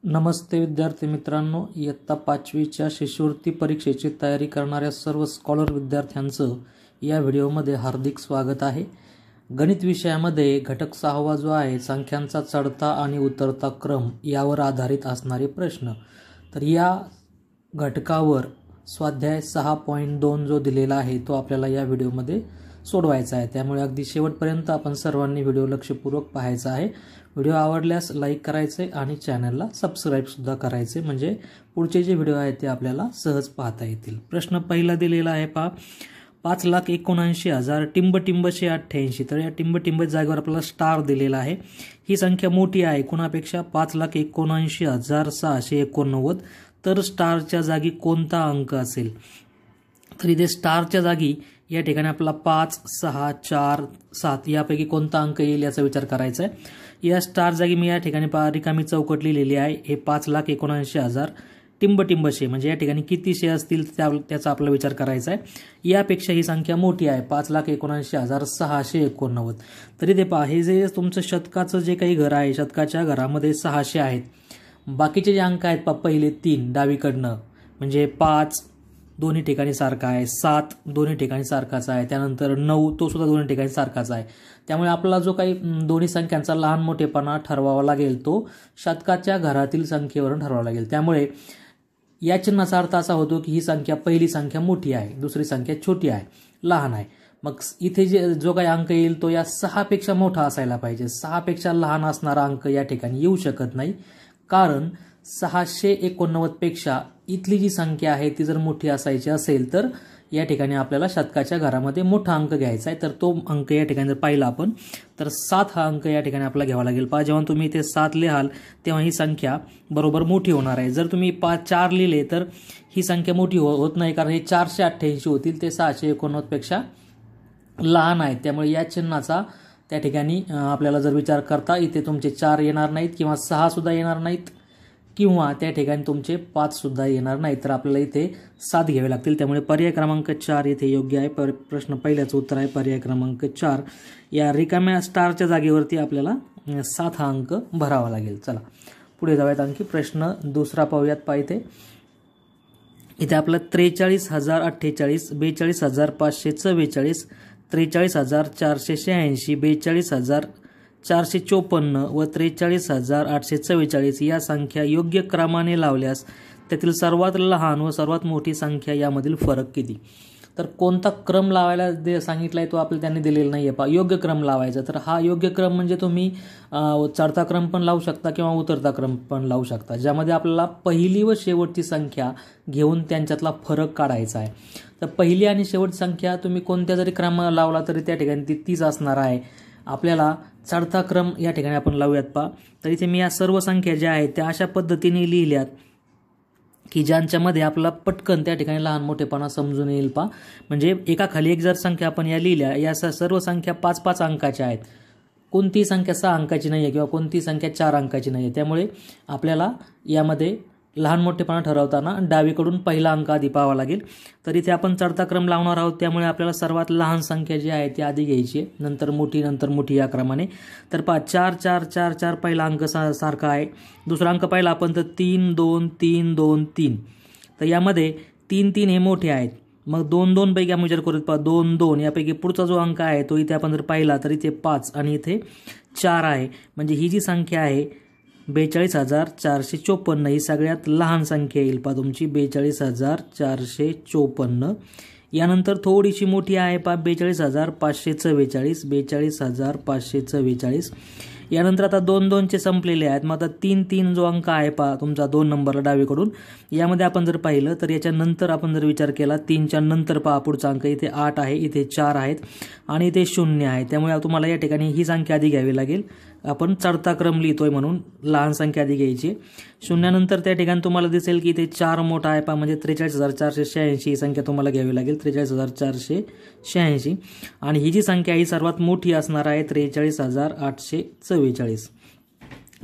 नमस्ते विद्यार्थी मित्रांनो, इयत्ता 5वीच्या शिष्यवृत्ती परीक्षेची तयारी करणाऱ्या सर्व स्कॉलर विद्यार्थ्यांचं या व्हिडिओमध्ये हार्दिक स्वागत आहे। गणित विषयामध्ये घटक 6वा जो आहे संख्यांचा चढता आणि उतरता क्रम यावर आधारित असणारे प्रश्न। तर या घटकावर स्वाध्याय 6.2 जो दिलेला आहे तो आपल्याला या व्हिडिओमध्ये सोडवायचा आहे, त्यामुळे अगदी शेवटपर्यंत आपण सर्वांनी व्हिडिओ लक्षपूर्वक पाहायचा आहे। व्हिडिओ आवडल्यास लाईक करायचे आणि चॅनलला सबस्क्राइब सुद्धा करायचे, म्हणजे पुढचे जे व्हिडिओ आहेत ते आपल्याला सहज पाहता येतील। प्रश्न पहिला दिलेला आहे पहा, 5,79,000 टिंब-टिंबशे 88। तर या टिंब-टिंब जागेवर आपल्याला स्टार दिलेला आहे। ही संख्या मोठी आहे कोणापेक्षा? 5,79,689। तर स्टारच्या जागी कोणता अंक असेल? तर इथे स्टारच्या जागी या ठिकाणी आपल्याला 5, 6, 4, 7 यापैकी कोणता अंक येईल याचा विचार करायचा आहे। या स्टार जागी मी या ठिकाणी रिकामी चौकट लिहिलेली आहे। हे 5,79,000 टिंब-टिंबशे म्हणजे या ठिकाणी किती शे असतील त्याचा आपला विचार करायचा आहे। यापेक्षा ही संख्या मोठी आहे, 5,79,689। तरी ते पहा, हे जे तुमचं शतकाचं जे काही घर आहे, शतकाच्या घरामध्ये 600 आहेत। बाकीचे जे अंक आहेत पहा, पहिले 3 डावीकडनं म्हणजे 5 दोन्ही ठिकाणी सारखा आहे, 7 दोन्ही ठिकाणी सारखाच आहे, त्यानंतर 9 तो सुद्धा दोन्ही ठिकाणी सारखाच आहे। त्यामुळे आपला जो काही दोन्ही संख्यांचा लहान मोठेपणा ठरवावा लागेल तो शतकाच्या घरातील संख्येवरून ठरवावा लागेल। त्यामुळे या चिन्हाचा अर्थ असा होतो की ही संख्या पहिली संख्या मोठी आहे, दुसरी संख्या छोटी आहे, लहान आहे। मग इथे जो काही अंक येईल तो या 6 पेक्षा मोठा असायला पाहिजे। 6 पेक्षा लहान असणारा अंक या ठिकाणी येऊ शकत नाही, कारण 689 पेक्षा इथली जी संख्या आहे ती जर मोठी असायची असेल तर या ठिकाणी आपल्याला शतकाच्या घरामध्ये मोठा अंक घ्यायचा आहे। तर तो अंक या ठिकाणी जर पाहिला आपण तर 7 हा अंक या ठिकाणी आपल्याला घ्यावा लागेल। पहा, जेव्हा तुम्ही इथे 7 लिहाल तेव्हा ही संख्या बरोबर मोठी होणार आहे। जर तुम्ही 4 लिहिले तर ही संख्या मोठी होत नाही, कारण हे 488 होतील, ते 689 पेक्षा लहान आहेत। त्यामुळे या चिन्हाचा त्या ठिकाणी आपल्याला जर विचार करता इथे तुमचे 4 येणार नाहीत किंवा 6 सुद्धा येणार नाहीत किंवा त्या ठिकाणी तुमचे 5 सुद्धा येणार नाही, तर आपल्याला इथे 7 घ्यावे लागतील। त्यामुळे पर्याय क्रमांक 4 इथे योग्य आहे। प्रश्न पहिल्याचं उत्तर आहे पर्याय क्रमांक 4। या रिकाम्या स्टारच्या जागेवरती आपल्याला 7 हा अंक भरावा लागेल। चला पुढे जाऊयात आणखी। प्रश्न दुसरा पाहूयात। पाहिजे इथे आपलं 43,048, 42,544, 43,486, 42,454 व 43,844 या संख्या योग्य क्रमाने लावल्यास त्यातील सर्वात लहान व सर्वात मोठी संख्या यामधील फरक किती? तर कोणता क्रम लावायला सांगितलाय तो आपल्याला त्यांनी दिलेला नाहीये। पहा, योग्य क्रम लावायचा। तर हा योग्य क्रम म्हणजे तुम्ही चढता क्रम पण लावू शकता किंवा उतरता क्रम पण लावू शकता, ज्यामध्ये आपल्याला पहिली व शेवटची संख्या घेऊन त्यांच्यातला फरक काढायचा आहे। तर पहिली आणि शेवटची संख्या तुम्ही कोणत्या जरी क्रम लावला तरी त्या ठिकाणी ती 30 असणार आहे। आपल्याला चढता क्रम या ठिकाणी आपण लावूयात। पहा, तर इथे मी या सर्व संख्या ज्या आहेत त्या अशा पद्धतीने लिहिल्यात की ज्यांच्यामध्ये आपल्याला पटकन त्या ठिकाणी लहान मोठेपणा समजून येईल। पहा, म्हणजे एकाखाली एक जर संख्या आपण या लिहिल्या, या सर्व संख्या 5-5 अंकाच्या आहेत, कोणती संख्या 6 अंकाची नाही आहे किंवा कोणती संख्या 4 अंकाची नाही आहे। त्यामुळे आपल्याला यामध्ये लहान मोठेपणा ठरवताना डावीकडून पहिला अंक आधी पाहावा लागेल। तर इथे आपण चढता क्रम लावणार आहोत, त्यामुळे आपल्याला सर्वात लहान संख्या जी आहे ती आधी घ्यायची आहे, नंतर मोठी या क्रमाने। तर पहा, 4 4 4 4 पहिला अंक सारखा आहे। दुसरा अंक पाहिला आपण तर 3 2 3 2 3। तर यामध्ये 3 3 हे मोठे आहेत। मग 2 2 पैकी आपण विचार करूत। पहा, 2 2 यापैकी पुढचा जो अंक आहे तो इथे आपण जर पाहिला तर इथे 5 आणि इथे 4 आहे। म्हणजे ही जी संख्या आहे 42,454 ही सगळ्यात लहान संख्या येईल। पहा तुमची 42,454। यानंतर थोडीशी मोठी आहे पहा, 42,544, 42,544। यानंतर आता 2 2चे संपलेले आहेत। मग आता 3 3 जो अंक आहे पहा तुमचा 2 नंबरला डावीकडून, यामध्ये आपण जर पाहिलं तर याच्या नंतर आपण जर विचार केला 3च्या नंतर पहा पुढचा अंक इथे 8 आहे, इथे 4 आहेत आणि इथे 0 आहे। त्यामुळे तुम्हाला या ठिकाणी ही संख्या आधी घ्यावी लागेल। आपण चढता क्रम लिहितोय म्हणून लहान संख्या आधी घ्यायची। 0 नंतर त्या ठिकाणी तुम्हाला दिसेल की इथे 4 मोठा आहे पहा, म्हणजे 43,486 ही संख्या तुम्हाला घ्यावी लागेल, 43,486। आणि ही जी संख्या ही सर्वात मोठी असणार आहे 43,844।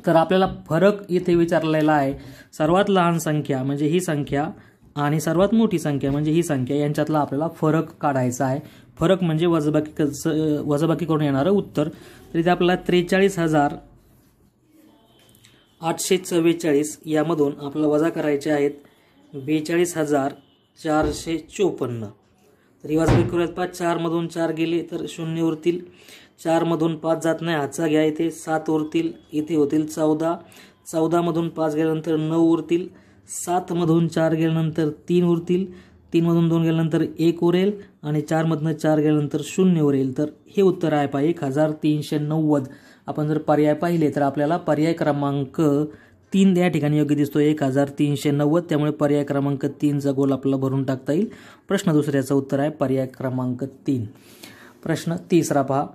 तर आपल्याला फरक इथे विचारलेला आहे। सर्वात लहान संख्या म्हणजे ही संख्या आणि सर्वात मोठी संख्या म्हणजे ही संख्या यांच्यातला आपल्याला फरक काढायचा आहे। फरक म्हणजे वजाबाकी करून येणारं उत्तर। तर इथे आपल्याला 43,000 844 यामधून आपल्याला वजा करायचे आहेत 42,454. तर ही वजाबाकी करूयात. 4 मधून 4 गेले तर 0 उरतील. 4 मधून 5 जात नाही, हातचा घ्या, इथे 7 उरतील, इथे होतील 14. 14 मधून 5 गेल्यानंतर 9 उरतील. 7 मधून 4 गेल्यानंतर 3 उरतील. 3 मधून 2 गेल्यानंतर 1 उरेल आणि 4 मधून 4 गेल्यानंतर 0 उरेल. तर हे उत्तर आहे पहा 1390. आपण जर पर्याय पाहिले तर आपल्याला पर्याय क्रमांक 3 या ठिकाणी योग्य दिसतो, 1390. त्यामुळे पर्याय क्रमांक 3चा गोल आपल्याला भरून टाकता येईल. प्रश्न दुसऱ्याचं उत्तर आहे पर्याय क्रमांक 3. प्रश्न तिसरा पहा.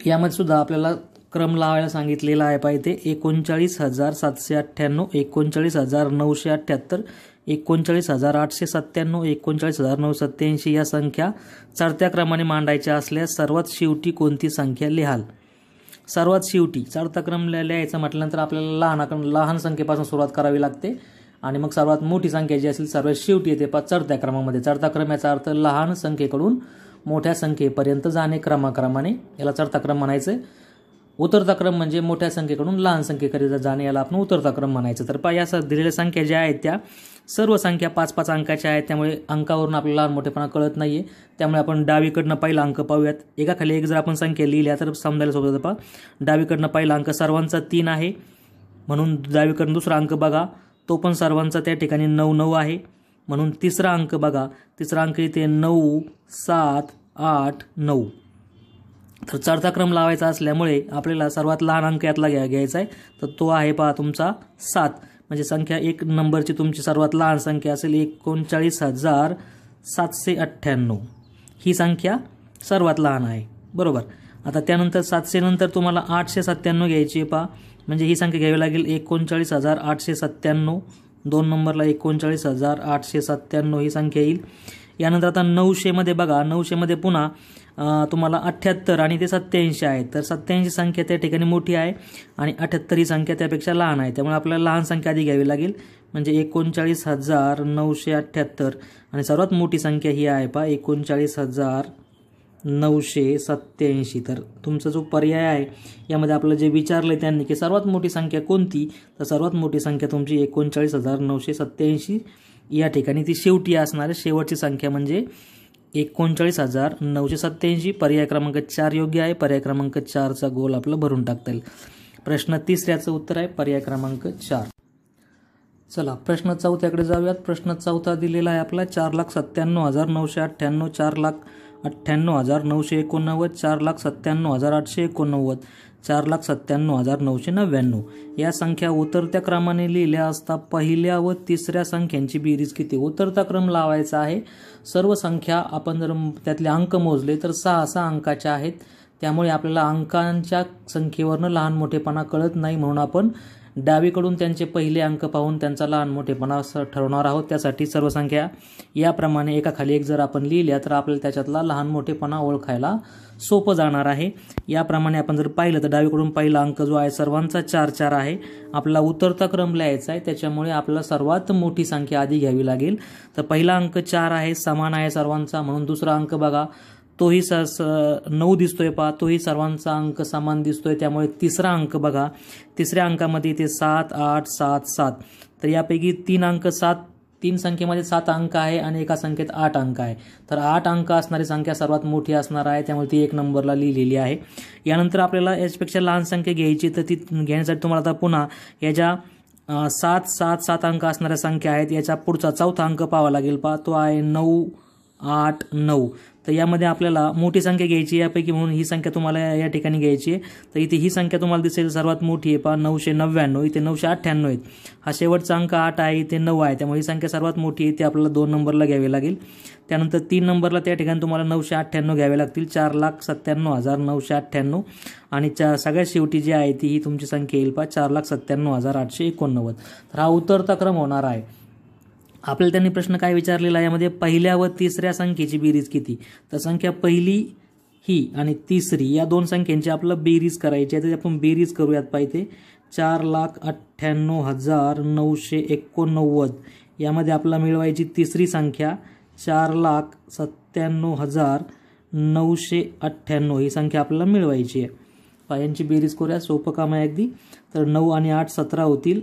यामध्ये सुद्धा आपल्याला क्रम लावायला सांगितलेला आहे पहा इथे 39,798, 39,978, 39,897, 39,987 या संख्या चढत्या क्रमाने मांडायच्या असल्यास सर्वात शेवटी कोणती संख्या लिहाल? सर्वात शेवटी चढता क्रम लिहायचा म्हटल्यानंतर आपल्याला लहान संख्येपासून सुरुवात करावी लागते आणि मग सर्वात मोठी संख्या जी असेल सर्वात शेवटी येते पहा चढत्या क्रमामध्ये. चढता क्रम याचा अर्थ लहान संख्येकडून मोठ्या संख्येपर्यंत जाणे क्रमाक्रमाने, याला चढता क्रम म्हणायचं. उतरता क्रम म्हणजे मोठ्या संख्येकडून लहान संख्येकडे जाणे, याला आपण उतरता क्रम म्हणायचं. तर पहा या दिलेल्या संख्या ज्या आहेत त्या सर्व संख्या 5-5 अंकाच्या आहेत. त्यामुळे अंकावरून आपल्याला लहान मोठेपणा कळत नाहीये. त्यामुळे आपण डावीकडनं पहिला अंक पाहूयात. एकाखाली एक जर आपण संख्या लिहिल्या तर समजायला सोपं जातं. पहा डावीकडनं पहिला अंक सर्वांचा 3 आहे म्हणून डावीकडून दुसरा अंक बघा, तो पण सर्वांचा त्या ठिकाणी 9 आहे म्हणून तिसरा अंक बघा. तिसरा अंक इथे 9, 7, 8, 9. तर चढता क्रम लावायचा असल्यामुळे आपल्याला सर्वात लहान अंक यातला घ्यायचा आहे. तर तो आहे पहा तुमचा 7. म्हणजे संख्या 1 नंबरची तुमची सर्वात लहान संख्या असेल 39,798. ही संख्या सर्वात लहान आहे, बरोबर. आता त्यानंतर 700 नंतर तुम्हाला 897 घ्यायची आहे पहा. म्हणजे ही संख्या घ्यावी लागेल 39,897. 2 नंबरला 39,897 ही संख्या येईल. यानंतर आता 900 मध्ये बघा, 900 मध्ये पुन्हा तुम्हाला 78 आणि ते 87 आहे. तर 87 संख्या त्या ठिकाणी मोठी आहे आणि 78 ही संख्या त्यापेक्षा लहान आहे. त्यामुळे आपल्याला लहान संख्या आधी घ्यावी लागेल म्हणजे 39,978 आणि सर्वात मोठी संख्या ही आहे पहा 39,987. तर तुमचा जो पर्याय आहे यामध्ये आपल्याला जे विचारलं त्यांनी की सर्वात मोठी संख्या कोणती, तर सर्वात मोठी संख्या तुमची 39,987 या ठिकाणी ती शेवटी असणारी शेवटची संख्या म्हणजे 39,987. पर्याय क्रमांक 4 योग्य आहे. पर्याय क्रमांक 4चा गोल आपला भरून टाकता येईल. प्रश्न तिसऱ्याचं उत्तर आहे पर्याय क्रमांक 4. चला प्रश्न चौथ्याकडे जाऊयात. प्रश्न चौथा दिलेला आहे आपला 4,97,998, 4,98,989, 4,97,889, 4,97,999 या संख्या उतरत्या क्रमाने लिहिल्या असता पहिल्या व तिसऱ्या संख्यांची बेरीज किती? उतरता क्रम लावायचा आहे. सर्व संख्या आपण जर त्यातले अंक मोजले तर 6 अंकाच्या आहेत. त्यामुळे आपल्याला अंकांच्या संख्येवरनं लहान मोठेपणा कळत नाही म्हणून आपण डावीकडून त्यांचे पहिले अंक पाहून त्यांचा लहान मोठेपणा ठरवणार आहोत. त्यासाठी सर्व संख्या याप्रमाणे एकाखाली एक जर आपण लिहिल्या तर आपल्याला त्याच्यातला लहान मोठेपणा ओळखायला सोपं जाणार आहे. याप्रमाणे आपण जर पाहिलं तर डावीकडून पहिला अंक जो आहे सर्वांचा 4 आहे. आपला उतरता क्रम लिहायचा आहे त्याच्यामुळे आपल्याला सर्वात मोठी संख्या आधी घ्यावी लागेल. तर पहिला अंक 4 आहे, समान आहे सर्वांचा म्हणून दुसरा अंक बघा तोही 9 दिसतोय पहा, तोही सर्वांचा अंक समान दिसतोय. त्यामुळे तिसरा अंक बघा, तिसऱ्या अंकामध्ये ते 7, 8, 7, 7. तर यापैकी 3 संख्येमध्ये 7 अंक आहे आणि एका संख्येत 8 अंक आहे. तर 8 अंक असणारी संख्या सर्वात मोठी असणार आहे त्यामुळे ती 1 नंबरला लिहिलेली आहे. यानंतर आपल्याला याच्यापेक्षा लहान संख्या घ्यायची तर ती घेण्यासाठी तुम्हाला आता पुन्हा याच्या 7, 7, 7 अंक असणाऱ्या संख्या आहेत. याच्या पुढचा चौथा अंक पाहावा लागेल पहा, तो आहे 9, 8, 9. तर यामध्ये आपल्याला मोठी संख्या घ्यायची यापैकी म्हणून ही संख्या तुम्हाला या ठिकाणी घ्यायची आहे. तर इथे ही संख्या तुम्हाला दिसेल सर्वात मोठी आहे पहा 999, इथे 998 आहेत. हा शेवटचा अंक 8 आहे, इथे 9 आहे. त्यामुळे ही संख्या सर्वात मोठी आहे ती आपल्याला 2 नंबरला घ्यावी लागेल. त्यानंतर 3 नंबरला त्या ठिकाणी तुम्हाला 998 घ्यावे लागतील, 4,97,998 आणि सगळ्यात शेवटी जी आहे ती ही तुमची संख्या येईल पहा 4,97,889. तर हा उतरता क्रम होणार आहे. आपल्याला त्यांनी प्रश्न काय विचारलेला आहे यामध्ये पहिल्या व तिसऱ्या संख्येची बेरीज किती? तर संख्या पहिली ही आणि तिसरी या 2 संख्यांची आपल्याला बेरीज करायची आहे. तर आपण बेरीज करूयात पाहिजे 4,98,989 यामध्ये आपल्याला मिळवायची तिसरी संख्या 4,97,998 ही संख्या आपल्याला मिळवायची आहे. यांची बेरीज करूया, सोपं काम आहे अगदी. तर 9 आणि 8 17 होतील,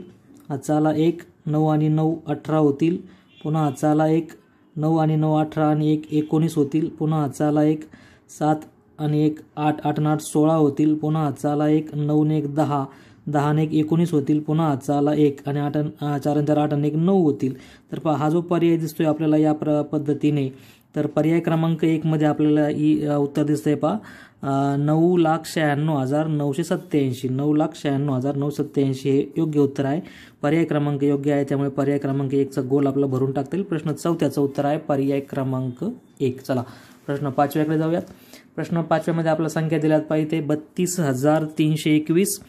हाताला 1, 9 आणि 9 18 होतील, पुन्हा हाताला 1, 9 आणि 9 18 आणि 1 19 होतील, पुन्हा हाताला 1, 7 आणि 1 8, 8 आणि 8 16 होतील, पुन्हा हाताला 1, 9 आणि 1 10, 10 आणि 1 19 होतील, पुन्हा हाताला 1 आणि 8 4 आणि 4 8 आणि 1 9 होतील. तर पहा हा जो पर्याय दिसतोय आपल्याला या पद्धतीने, तर पर्याय क्रमांक 1 मध्ये आपल्याला उत्तर दिसतंय पहा 9,96,987. 9,96,987 हे योग्य उत्तर आहे. पर्याय क्रमांक योग्य आहे, त्यामुळे पर्याय क्रमांक 1चा गोल आपला भरून टाकता येईल. प्रश्न 4चं उत्तर आहे पर्याय क्रमांक 1. चला प्रश्न 5व्याकडे जाऊयात. प्रश्न 5व्यामध्ये आपल्या संख्या दिल्यात पाहिजे 32,321,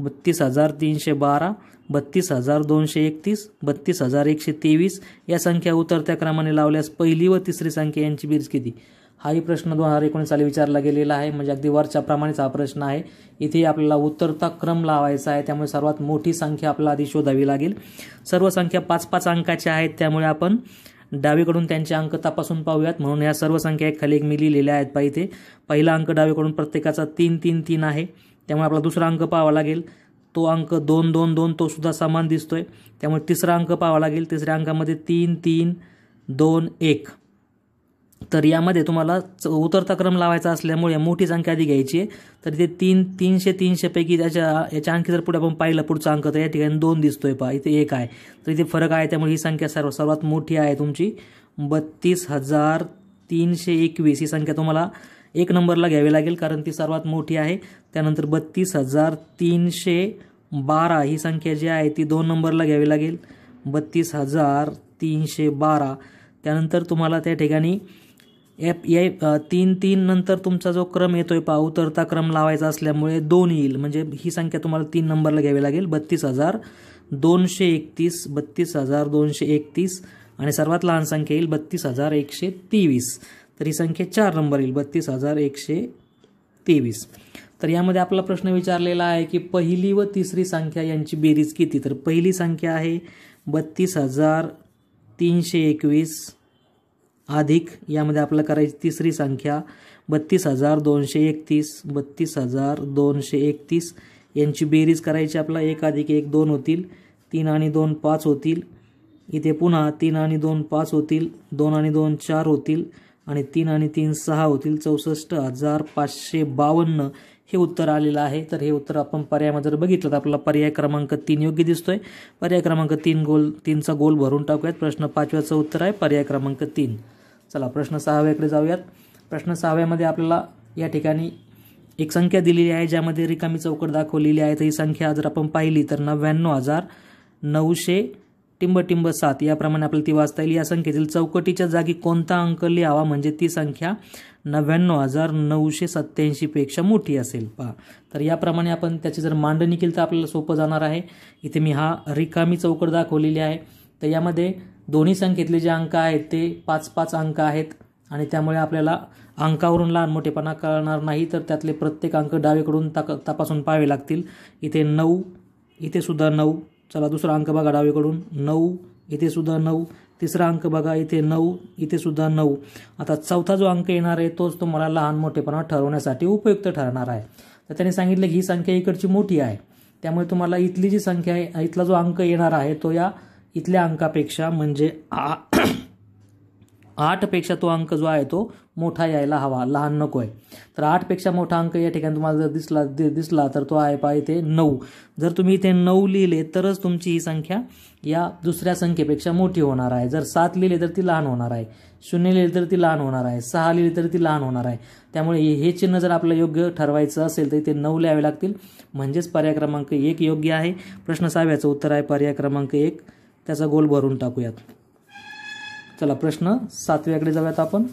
32,312, 32,231, 32,123 या संख्या उतरत्या क्रमाने लावल्यास पहिली व तिसरी संख्या यांची बेरीज किती? हाही प्रश्न 2019 साली विचारला गेलेला आहे, म्हणजे अगदी वरच्या प्रमाणेच हा प्रश्न आहे. इथे आपल्याला उतरता क्रम लावायचा आहे, त्यामुळे सर्वात मोठी संख्या आपल्याला आधी शोधावी लागेल. सर्व संख्या 5-5 अंकाच्या आहेत, त्यामुळे आपण डावीकडून त्यांचे अंक तपासून पाहूयात. म्हणून या सर्व संख्या एक खाली एक मी लिहिलेल्या आहेत पाहिजे. पहिला अंक डावीकडून प्रत्येकाचा 3-3-3 आहे, त्यामुळे आपला दुसरा अंक पाहावा लागेल. तो अंक 2-2-2 तो सुद्धा समान दिसतोय, त्यामुळे तिसरा अंक पाहावा लागेल. तिसऱ्या अंकामध्ये 3-3-2-1. तर यामध्ये तुम्हाला उतरता क्रम लावायचा असल्यामुळे मोठी संख्या आधी घ्यायची आहे. तर इथे 300 पैकी याच्या आणखी जर पुढे आपण पाहिलं पुढचा अंक, तर या ठिकाणी 2 दिसतोय पहा, इथे 1 आहे. तर इथे फरक आहे, त्यामुळे ही संख्या सर्वात मोठी आहे तुमची 32,321. ही संख्या तुम्हाला 1 नंबरला घ्यावी लागेल, कारण ती सर्वात मोठी आहे. त्यानंतर 32,312 ही संख्या जी आहे ती 2 नंबरला घ्यावी लागेल, 32,312. त्यानंतर तुम्हाला त्या ठिकाणी 3 नंतर तुमचा जो क्रम येतोय पहा, उतरता क्रम लावायचा असल्यामुळे 2 येईल, म्हणजे ही संख्या तुम्हाला 3 नंबरला घ्यावी लागेल, 32,231, 32,231. आणि सर्वात लहान संख्या येईल 32,123. तर ही संख्या 4 नंबर येईल, 32,123. तर यामध्ये आपला प्रश्न विचारलेला आहे की पहिली व तिसरी संख्या यांची बेरीज किती? तर पहिली संख्या आहे 32,321 अधिक यामध्ये आपल्याला करायची तिसरी संख्या 32,231, 32,231 यांची बेरीज करायची. आपला 1 अधिक 1 2 होतील, 3 आणि 2 5 होतील. इथे पुन्हा 3 आणि 2 5 होतील, 2 आणि 2 4 होतील आणि 3 आणि 3 6 होतील. 64,552 हे उत्तर आलेलं आहे. तर हे उत्तर आपण पर्यायामध्ये जर बघितलं तर आपला पर्याय क्रमांक 3 योग्य दिसतोय. पर्याय क्रमांक 3चा गोल भरून टाकूयात. प्रश्न 5व्याचं उत्तर आहे पर्याय क्रमांक 3. चला प्रश्न 6व्याकडे जाऊयात. प्रश्न 6व्यामध्ये आपल्याला या ठिकाणी एक संख्या दिलेली आहे, ज्यामध्ये रिकामी चौकट दाखवलेली आहे. तर ही संख्या जर आपण पाहिली तर 99,900 टिंब 7 याप्रमाणे आपल्याला ती वाचता येईल. या संख्येतील चौकटीच्या जागी कोणता अंक लिहावा म्हणजे ती संख्या 99,987 पेक्षा मोठी असेल पहा. तर याप्रमाणे आपण त्याची जर मांडणी केली तर आपल्याला सोपं जाणार आहे. इथे मी हा रिकामी चौकट दाखवलेली आहे. तर यामध्ये दोन्ही संख्येतले जे अंक आहेत ते 5-5 अंक आहेत आणि त्यामुळे आपल्याला अंकावरून लहान मोठेपणा कळणार नाही. तर त्यातले प्रत्येक अंक डावीकडून तपासून पाहावे लागतील. इथे 9, इथे सुद्धा 9. चला दुसरा अंक बघा डावीकडून 9, इथे सुद्धा 9. तिसरा अंक बघा इथे 9, इथे सुद्धा 9. आता चौथा जो अंक येणार आहे तोच तुम्हाला लहान मोठेपणा ठरवण्यासाठी उपयुक्त ठरणार आहे. तर त्याने सांगितलं की ही संख्या इकडची मोठी आहे, त्यामुळे तुम्हाला इथली जी संख्या आहे, इथला जो अंक येणार आहे तो या इथल्या अंकापेक्षा म्हणजे 8 पेक्षा तो अंक जो आहे तो मोठा यायला हवा, लहान नको आहे. तर 8 पेक्षा मोठा अंक या ठिकाणी तुम्हाला जर दिसला तर तो आहे पहा इथे 9. जर तुम्ही इथे 9 लिहिले तरच तुमची ही संख्या या दुसऱ्या संख्येपेक्षा मोठी होणार आहे. जर 7 लिहिले तर ती लहान होणार आहे, 0 लिहिले तर ती लहान होणार आहे, 6 लिहिले तर ती लहान होणार आहे. त्यामुळे हे चिन्ह जर आपलं योग्य ठरवायचं असेल तर इथे 9 लिहावे लागतील, म्हणजेच पर्याय क्रमांक 1 योग्य आहे. प्रश्न 6व्याचं उत्तर आहे पर्याय क्रमांक 1. त्याचा गोल भरून टाकूयात. चला प्रश्न 7व्याकडे जाऊयात आपण.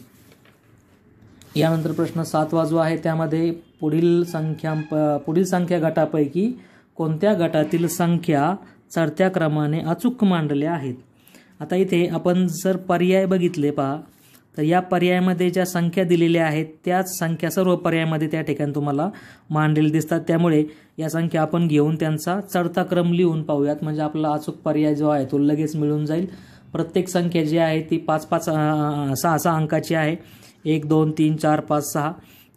यानंतर प्रश्न 7वा जो आहे त्यामध्ये पुढील संख्या गटापैकी कोणत्या गटातील संख्या चढत्या क्रमाने अचूक मांडल्या आहेत. आता इथे आपण जर पर्याय बघितले पहा, तर या पर्यायामध्ये ज्या संख्या दिलेल्या आहेत त्याच संख्या सर्व पर्यायामध्ये त्या ठिकाणी तुम्हाला मांडलेल्या दिसतात. त्यामुळे या संख्या आपण घेऊन त्यांचा चढता क्रम लिहून पाहूयात, म्हणजे आपला अचूक पर्याय जो आहे तो लगेच मिळून जाईल. प्रत्येक संख्या जी आहे ती 5-5 6-6 अंकाची आहे. 1 2 3 4 5 6.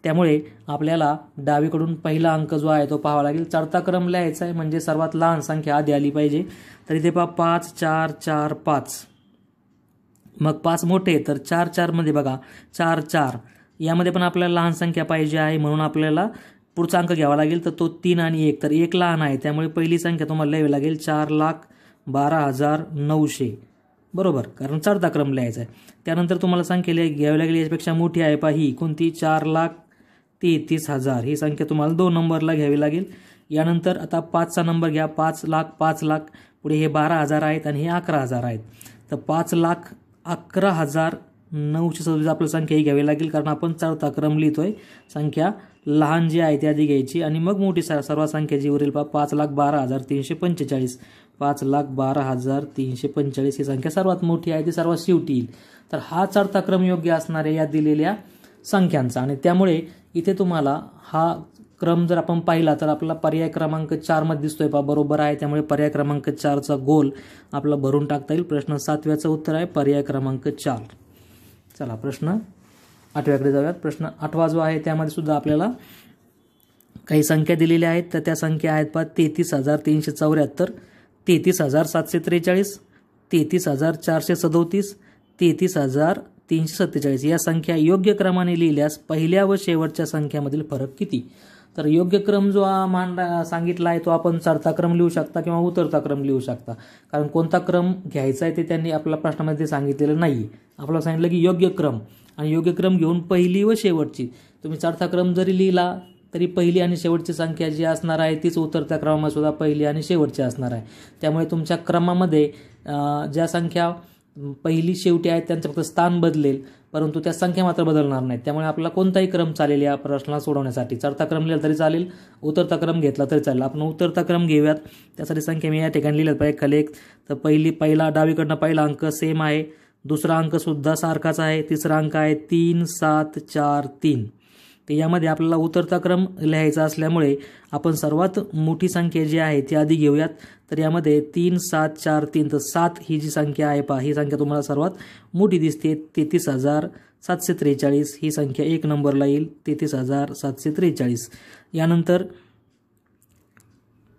त्यामुळे आपल्याला डावीकडून पहिला अंक जो आहे तो पाहावा लागेल. चढता क्रम लिहायचा आहे म्हणजे सर्वात लहान संख्या आधी आली पाहिजे. तर इथे पहा 5 4 4 5, मग 5 मोठे, तर 4 4 मध्ये बघा 4 4, यामध्ये पण आपल्याला लहान संख्या पाहिजे आहे म्हणून आपल्याला पुढचा अंक घ्यावा लागेल. तर तो 3 आणि 1, तर 1 लहान आहे त्यामुळे पहिली संख्या तुम्हाला लिहावी लागेल 4,12,900 बरोबर, कारण चढता क्रम लिहायचा आहे. त्यानंतर तुम्हाला संख्या घ्यावी लागेल याच्यापेक्षा मोठी आहे पहा ही कोणती 4,33,000, ही संख्या तुम्हाला 2 नंबरला घ्यावी लागेल. यानंतर आता 5चा नंबर घ्या 5 लाख 5 लाख, पुढे हे 12,000 आहेत आणि हे 11,000 आहेत. तर 5,11,926 आपल्याला संख्या ही घ्यावी लागेल कारण आपण चढता क्रम लिहितोय. संख्या लहान जी आहे ती आधी घ्यायची आणि मग मोठी सर्व संख्या जी उरेल पहा 5,12,345, 5,12,345 ही संख्या सर्वात मोठी आहे ती सर्वात शेवटी येईल. तर हा चढता क्रम योग्य असणार आहे या दिलेल्या संख्यांचा. आणि त्यामुळे इथे तुम्हाला हा क्रम जर आपण पाहिला तर आपला पर्याय क्रमांक 4 मध्ये दिसतोय पहा, बरोबर आहे. त्यामुळे पर्याय क्रमांक 4चा गोल आपला भरून टाकता येईल. प्रश्न 7व्याचं उत्तर आहे पर्याय क्रमांक 4. चला प्रश्न 8व्याकडे जाऊयात. प्रश्न 8वा जो आहे त्यामध्ये सुद्धा आपल्याला काही संख्या दिलेल्या आहेत. तर त्या संख्या आहेत पहा 33,374, 33,743, 33,437, 33,347. या संख्या योग्य क्रमाने लिहिल्यास पहिल्या व शेवटच्या संख्यामधील फरक किती? तर योग्य क्रम जो सांगितला आहे तो आपण चढता क्रम लिहू शकता किंवा उतरता क्रम लिहू शकता. कारण कोणता क्रम घ्यायचा आहे ते त्यांनी आपल्या प्रश्नामध्ये सांगितलेलं नाही. आपल्याला सांगितलं की योग्य क्रम, आणि योग्य क्रम घेऊन पहिली व शेवटची. तुम्ही चढता क्रम जरी लिहिला तरी पहिली आणि शेवटची संख्या जी असणार आहे तीच उतरत्या क्रमामध्ये सुद्धा पहिली आणि शेवटची असणार आहे. त्यामुळे तुमच्या क्रमामध्ये ज्या संख्या पहिली शेवटी आहेत त्यांचं फक्त स्थान बदलेल, परंतु त्या संख्या मात्र बदलणार नाहीत. त्यामुळे आपल्याला कोणताही क्रम चालेल या प्रश्नाला सोडवण्यासाठी. चढता क्रम लिहिला तरी चालेल, उतरता क्रम घेतला तरी चालेल. आपण उतरता क्रम घेऊयात. त्यासाठी संख्या मी या ठिकाणी लिहिल्यात पाहिजे खाली एक. तर पहिला डावीकडनं पहिला अंक सेम आहे, दुसरा अंक सुद्धा सारखाच आहे, तिसरा अंक आहे 3 7 4 3. तर यामध्ये आपल्याला उतरता क्रम लिहायचा असल्यामुळे आपण सर्वात मोठी संख्या जी आहे ती आधी घेऊयात. तर यामध्ये 3 7 4 3, तर 7 ही जी संख्या आहे पहा, ही संख्या तुम्हाला सर्वात मोठी दिसते. 33,743 ही संख्या 1 नंबरला येईल, 33,743. यानंतर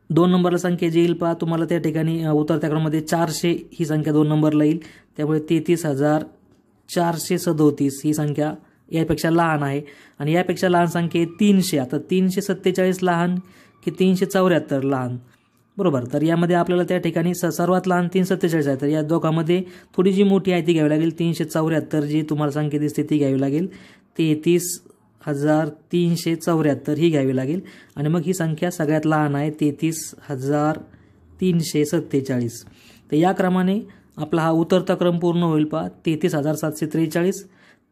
2 नंबरला संख्या जी येईल पहा तुम्हाला त्या ठिकाणी उतरत्या क्रमामध्ये 400 ही संख्या 2 नंबरला येईल. त्यामुळे 33,437 ही संख्या यापेक्षा लहान आहे. आणि यापेक्षा लहान संख्या आहे 300. आता 347 लहान की 374 लहान, बरोबर. तर यामध्ये आपल्याला त्या ठिकाणी सर्वात लहान 347 आहे. तर या दोघांमध्ये थोडी जी मोठी आहे ती घ्यावी लागेल. 374 जी तुम्हाला संख्या दिसते ती घ्यावी लागेल. 33,374 ही घ्यावी लागेल. आणि मग ही संख्या सगळ्यात लहान आहे 33,347. तर या क्रमाने आपला हा उतरता क्रम पूर्ण होईल पहा. 33,743,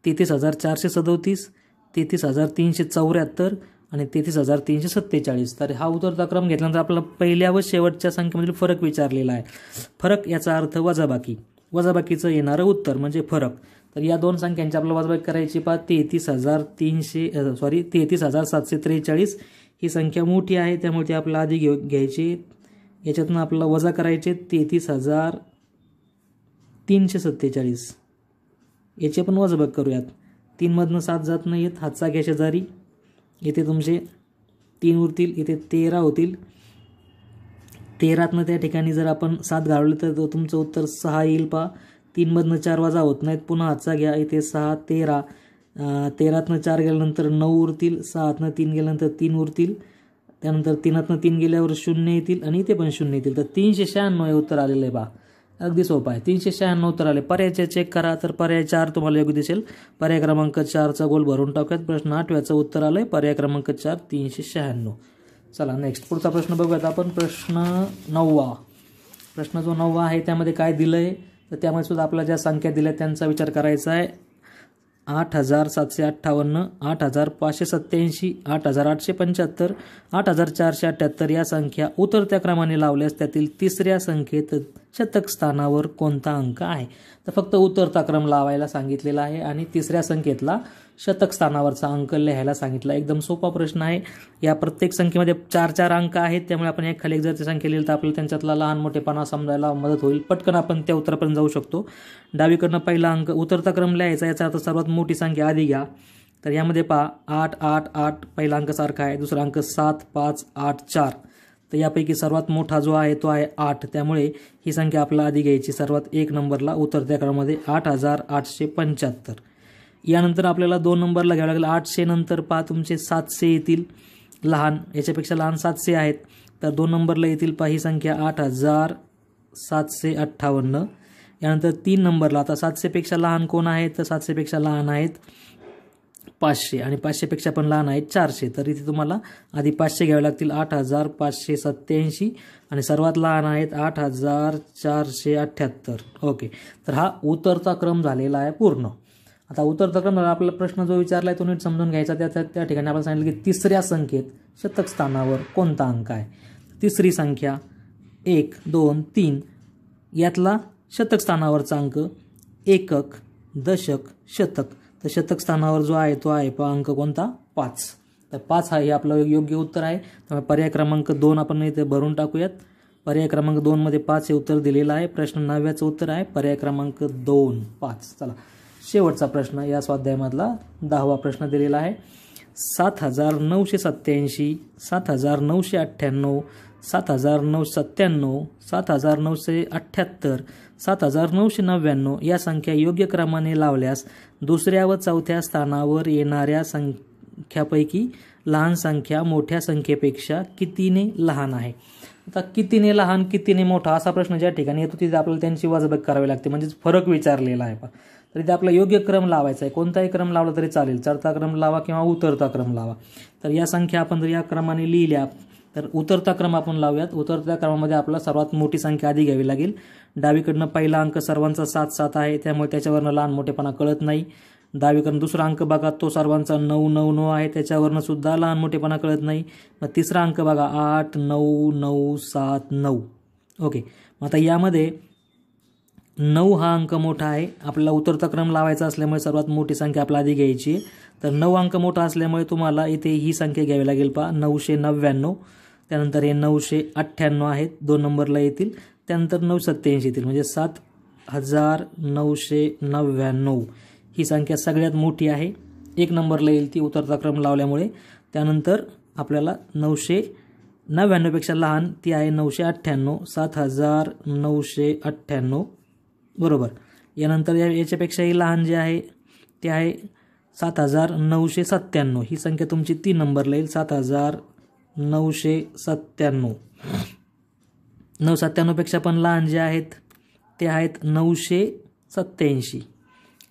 33,437, 33,374 आणि 33,347. तर हा उतरता क्रम घेतल्यानंतर आपल्याला पहिल्या व शेवटच्या संख्येमधील फरक विचारलेला आहे. फरक याचा अर्थ वजाबाकी, वजाबाकीचं येणारं उत्तर म्हणजे फरक. तर या दोन संख्यांची आपल्याला वजाबाकी करायची पहा. 33,743 ही संख्या मोठी आहे त्यामुळे ती आपल्याला आधी घ्यायची. याच्यातून आपल्याला वजा करायचे 33,347. याचे पण वजाबाकी करूयात. 3 मधनं 7 जात नाहीत, हातचा घ्या शेजारी. इथे तुमचे 3 उरतील, इथे 13 होतील. 13तनं त्या ठिकाणी जर आपण 7 घालवले तर तुमचं उत्तर 6 येईल पहा. 3 मधनं 4 वजा होत नाहीत, पुन्हा हातचा घ्या. इथे 6 13, 13तनं 4 गेल्यानंतर 9 उरतील, 6तनं 3 गेल्यानंतर 3 उरतील, त्यानंतर 3तनं 3 गेल्यावर 0 येतील आणि इथे पण 0 येतील. तर 396 हे उत्तर आलेलं आहे पहा. अगदी सोपं आहे. 396 उत्तर आले. पर्यायचे चेक करा तर पर्याय 4 तुम्हाला योग्य दिसेल. पर्याय क्रमांक 4चा गोल भरून टाकूयात. प्रश्न 8व्याचं उत्तर आलंय पर्याय क्रमांक 4 396. चला नेक्स्ट पुढचा प्रश्न बघूयात आपण. प्रश्न 9वा. प्रश्न जो 9वा आहे त्यामध्ये काय दिलंय तर त्यामध्ये सुद्धा आपल्याला ज्या संख्या दिल्या त्यांचा विचार करायचा आहे. 8,758, 8,587, 8,875, 8,478 या संख्या उतरत्या क्रमाने लावल्यास त्यातील तिसऱ्या संख्येत शतक स्थानावर कोणता अंक आहे? तर फक्त उतरता क्रम लावायला सांगितलेला आहे आणि तिसऱ्या संख्येतला शतक स्थानावरचा अंक लिहायला सांगितला. एकदम सोपा प्रश्न आहे. या प्रत्येक संख्येमध्ये 4-4 अंक आहेत त्यामुळे आपण एक खाली जर ती संख्या लिहिली तर आपल्याला त्यांच्यातला लहान मोठेपणा समजायला मदत होईल. पटकन आपण त्या उत्तरापर्यंत जाऊ शकतो. डावीकडनं पहिला अंक उतरता क्रम लिहायचा, याचा अर्थ सर्वात मोठी संख्या आधी घ्या. तर यामध्ये पहा 8 8 8 पहिला अंक सारखा आहे, दुसरा अंक 7 5 8 4. तर यापैकी सर्वात मोठा जो आहे तो आहे 8. त्यामुळे ही संख्या आपल्याला आधी घ्यायची सर्वात 1 नंबरला उतरत्या क्रमामध्ये 8875. यानंतर आपल्याला 2 नंबरला घ्यावं लागेल 800. नंतर पहा तुमचे 700 येतील लहान, याच्यापेक्षा लहान 700 आहेत. तर 2 नंबरला येतील पहा ही संख्या 8758. यानंतर 3 नंबरला आता 700 पेक्षा लहान कोण आहे तर 700 पेक्षा लहान आहेत 500 आणि 500 पेक्षा पण लहान आहेत 400. तर इथे तुम्हाला आधी 500 घ्यावे लागतील 8587 आणि सर्वात लहान आहेत 8478. ओके, तर हा उतरता क्रम झालेला आहे पूर्ण. आता उतरता क्रम झाला, आपल्याला प्रश्न जो विचारला आहे तो नीट समजून घ्यायचा. त्या ठिकाणी आपण सांगितलं की तिसऱ्या संख्येत शतक स्थानावर कोणता अंक आहे. तिसरी संख्या 1 2 3 यातला शतक स्थानावरचा अंक एकक, दशक, शतक. तर शतक स्थानावर जो आहे तो आहे अंक कोणता 5. तर 5 हा हे आपलं योग्य उत्तर आहे. त्यामुळे पर्याय क्रमांक 2 आपण इथे भरून टाकूयात. पर्याय क्रमांक 2 मध्ये 5 हे उत्तर दिलेलं आहे. प्रश्न 9चं उत्तर आहे पर्याय क्रमांक 2 5. चला शेवटचा प्रश्न या स्वाध्यायामधला 10वा प्रश्न दिलेला आहे. 7987, 7998, 7997, 7978, 7999 या संख्या योग्य क्रमाने लावल्यास दुसऱ्या व चौथ्या स्थानावर येणाऱ्या संख्यापैकी लहान संख्या मोठ्या संख्येपेक्षा कितीने लहान आहे. आता कितीने लहान कितीने मोठा असा प्रश्न ज्या ठिकाणी येतो तिथे आपल्याला त्यांची वजाबाकी करावी लागते, म्हणजे फरक विचारलेला आहे. तर इथे आपला योग्य क्रम लावायचा आहे. कोणताही क्रम लावला तरी चालेल, चढता क्रम लावा किंवा उतरता क्रम लावा. तर या संख्या आपण जर या क्रमाने लिहिल्या तर उतरता क्रम आपण लावूयात. उतरत्या क्रमामध्ये आपल्याला सर्वात मोठी संख्या आधी घ्यावी लागेल. डावीकडनं पहिला अंक सर्वांचा 7 7 आहे, त्यामुळे त्याच्यावरनं लहान मोठेपणा कळत नाही. डावीकडून दुसरा अंक बघा तो सर्वांचा 9 9 9 आहे, त्याच्यावरनं सुद्धा लहान मोठेपणा कळत नाही. मग तिसरा अंक बघा 8 9 9 7 9. ओके, मग आता यामध्ये 9 हा अंक मोठा आहे. आपल्याला उतरता क्रम लावायचा असल्यामुळे सर्वात मोठी संख्या आपल्याला आधी घ्यायची आहे. तर 9 अंक मोठा असल्यामुळे तुम्हाला इथे ही संख्या घ्यावी लागेल पहा 999. त्यानंतर हे 998 आहेत 2 नंबरला येतील. त्यानंतर 987 येतील, म्हणजे 7999 ही संख्या सगळ्यात मोठी आहे. 1 नंबरला येईल ती उतरता क्रम लावल्यामुळे. त्यानंतर आपल्याला 999 पेक्षा लहान ती आहे 998, 7998 बरोबर. यानंतर याच्यापेक्षाही लहान जे आहे ते आहे 7997. ही संख्या तुमची 3 नंबरला येईल 7997. 997 पेक्षा पण लहान जे आहेत ते आहेत 987,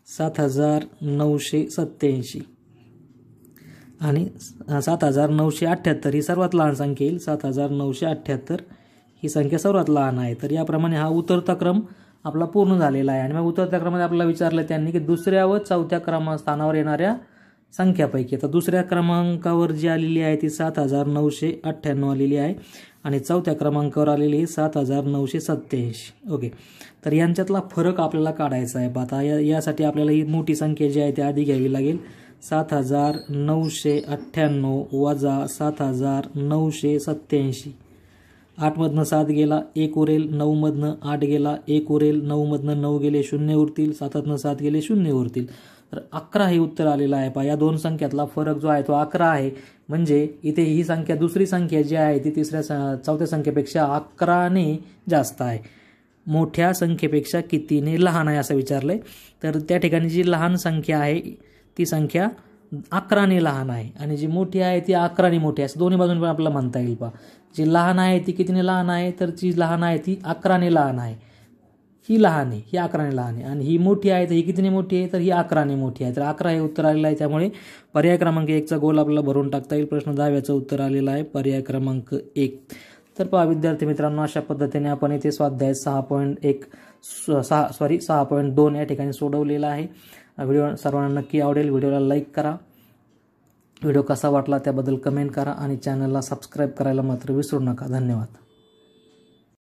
7987 आणि 7978 ही सर्वात लहान संख्या येईल 7978. ही संख्या सर्वात लहान आहे. तर याप्रमाणे हा उतरता क्रम आपला पूर्ण झालेला आहे. आणि मग उतरत्या क्रमामध्ये आपल्याला विचारलं त्यांनी की दुसऱ्या व चौथ्या स्थानावर येणाऱ्या संख्यापैकी. तर दुसऱ्या क्रमांकावर जी आलेली आहे ती 7998 आलेली आहे आणि चौथ्या क्रमांकावर आलेली आहे 7987. ओके, तर यांच्यातला फरक आपल्याला काढायचा आहे. आता यासाठी आपल्याला ही मोठी संख्या जी आहे ती आधी घ्यावी लागेल. 7998 वजा 7987. 8 मधनं 7 गेला 1 उरेल, 9 मधनं 8 गेला 1 उरेल, 9 मधनं 9 गेले 0 उरतील, 7 7 गेले 0 उरतील. तर 11 हे उत्तर आलेलं आहे. पहा या दोन संख्यातला फरक जो आहे तो 11 आहे. म्हणजे इथे ही संख्या दुसरी संख्या जी आहे ती चौथ्या संख्येपेक्षा 11ने जास्त आहे. मोठ्या संख्येपेक्षा कितीने लहान आहे असं विचारलंय. तर त्या ठिकाणी जी लहान संख्या आहे ती संख्या 11ने लहान आहे आणि जी मोठी आहे ती 11ने मोठी आहे. असं दोन्ही बाजून पण आपल्याला म्हणता येईल. पहा जी लहान आहे ती कितीने लहान आहे तर जी लहान आहे ती 11ने लहान आहे. ही लहान आहे, ही 11ने लहान आहे. आणि ही मोठी आहे तर ही कितीने मोठी आहे तर ही 11ने मोठी आहे. तर 11 हे उत्तर आलेलं आहे. त्यामुळे पर्याय क्रमांक 1चा गोल आपल्याला भरून टाकता येईल. प्रश्न 10व्याचं उत्तर आलेलं आहे पर्याय क्रमांक 1. तर पहा विद्यार्थी मित्रांनो, अशा पद्धतीने आपण इथे स्वाध्याय 6.2 या ठिकाणी सोडवलेला आहे. व्हिडिओ सर्वांना नक्की आवडेल. व्हिडिओला लाईक करा, व्हिडिओ कसा वाटला त्याबद्दल कमेंट करा आणि चॅनलला सबस्क्राईब करायला मात्र विसरू नका. धन्यवाद.